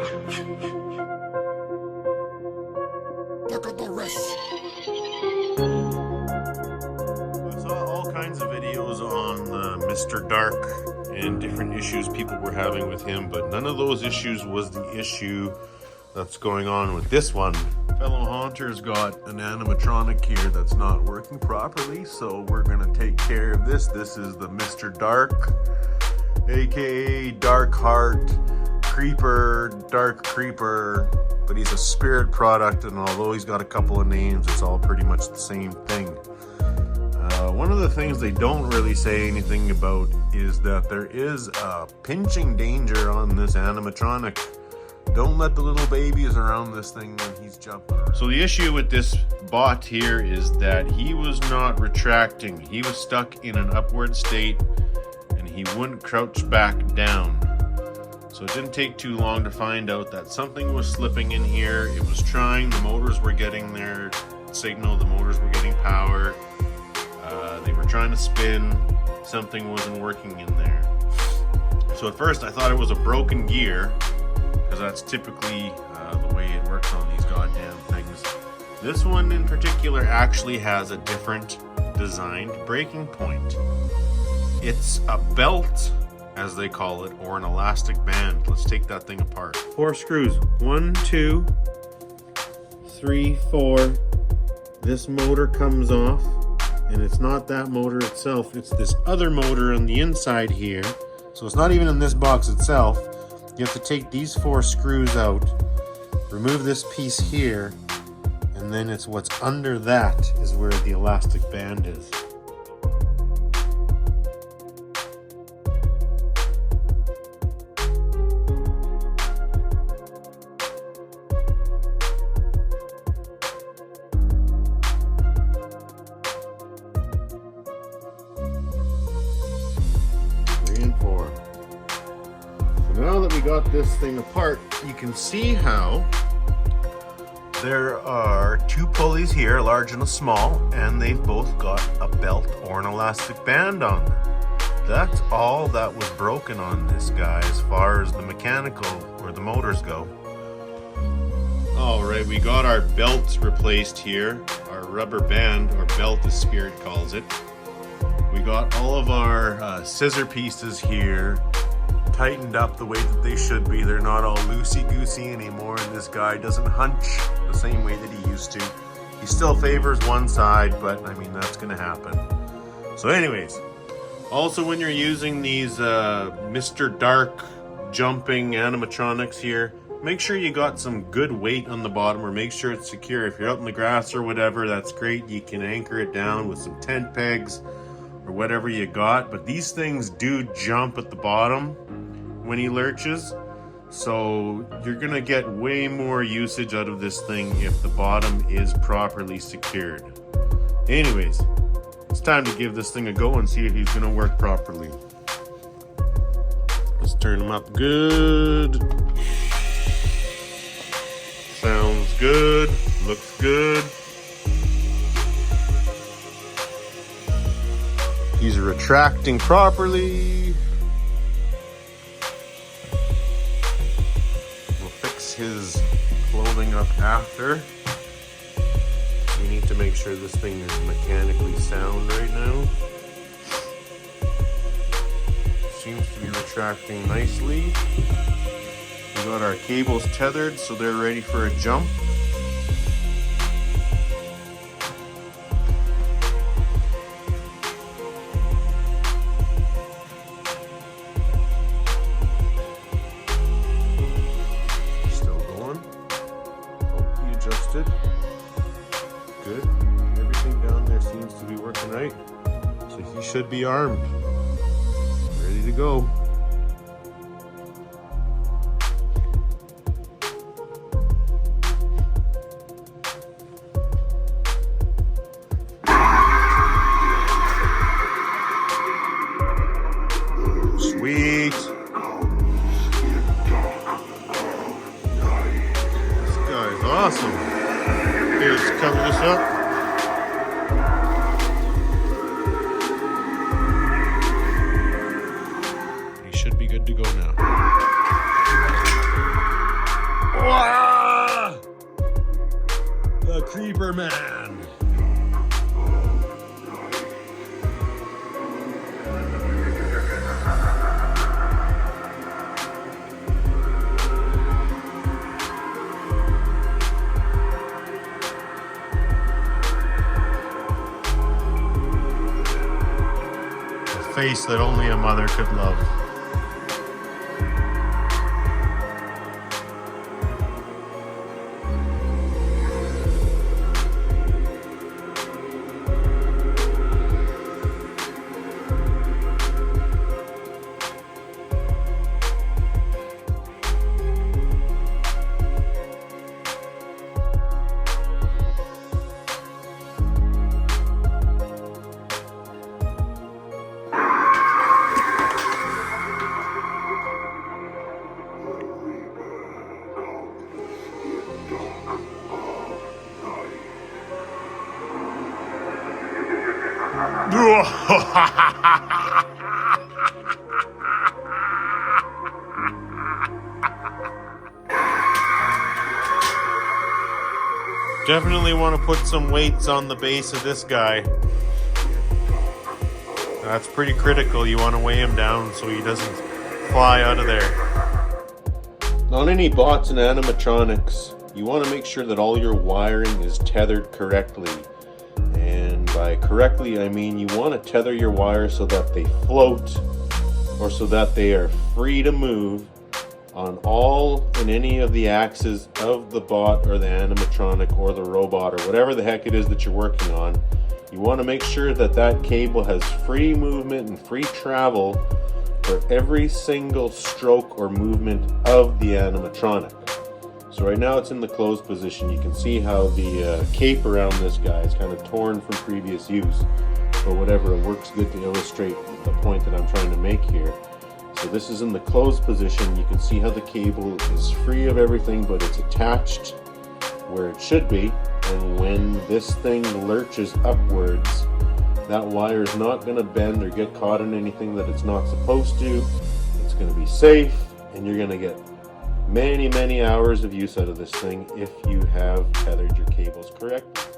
I saw all kinds of videos on Mr. Dark and different issues people were having with him, but none of those issues was the issue that's going on with this one. Fellow Haunter's got an animatronic here that's not working properly, so we're gonna take care of this. This is the Mr. Dark, aka Dark Heart Creeper, Dark Creeper, but he's a spirit product, and although he's got a couple of names, it's all pretty much the same thing. One of the things they don't really say anything about is that there is a pinching danger on this animatronic. Don't let the little babies around this thing when he's jumping around. So the issue with this bot here is that he was not retracting. He was stuck in an upward state and he wouldn't crouch back down. So it didn't take too long to find out that something was slipping in here. It was trying, the motors were getting their signal, the motors were getting power. They were trying to spin, something wasn't working in there. So at first I thought it was a broken gear, because that's typically the way it works on these goddamn things. This one in particular actually has a different designed breaking point. It's a belt, as they call it, or an elastic band. Let's take that thing apart. 4 screws. 1, 2, 3, 4. This motor comes off, and it's not that motor itself, it's this other motor on the inside here. So it's not even in this box itself. You have to take these 4 screws out, remove this piece here, and then it's what's under that is where the elastic band is. Now that we got this thing apart, you can see how there are 2 pulleys here, a large and a small, and they've both got a belt or an elastic band on them. That's all that was broken on this guy as far as the mechanical or the motors go. Alright, we got our belt replaced here, our rubber band, or belt as Spirit calls it. We got all of our scissor pieces here tightened up the way that they should be. They're not all loosey-goosey anymore, and this guy doesn't hunch the same way that he used to. He still favors one side, but I mean, that's gonna happen. So anyways, also when you're using these Mr. Dark jumping animatronics here, make sure you got some good weight on the bottom, or make sure it's secure. If you're out in the grass or whatever, that's great. You can anchor it down with some tent pegs or whatever you got, but these things do jump at the bottom when he lurches, so you're gonna get way more usage out of this thing if the bottom is properly secured. Anyways, it's time to give this thing a go and see if he's gonna work properly. Let's turn him up good. Sounds good, looks good. He's retracting properly. We'll fix his clothing up after. We need to make sure this thing is mechanically sound right now. Seems to be retracting nicely. We got our cables tethered so they're ready for a jump. Adjusted. Good. Everything down there seems to be working right. So he should be armed. Ready to go. Sweet. Awesome. Here, let's cover this up. He should be good to go now. face that only a mother could love. Definitely want to put some weights on the base of this guy. That's pretty critical. You want to weigh him down so he doesn't fly out of there. On any bots and animatronics, you want to make sure that all your wiring is tethered correctly. And by correctly, I mean you want to tether your wires so that they float, or so that they are free to move on all and any of the axes of the bot or the animatronic or the robot or whatever the heck it is that you're working on. You want to make sure that that cable has free movement and free travel for every single stroke or movement of the animatronic. So right now it's in the closed position. You can see how the cape around this guy is kind of torn from previous use, but whatever, it works good to illustrate the point that I'm trying to make here. So this is in the closed position. You can see how the cable is free of everything, but it's attached where it should be. And when this thing lurches upwards, that wire is not going to bend or get caught in anything that it's not supposed to. It's going to be safe, and you're going to get many, many hours of use out of this thing if you have tethered your cables correctly.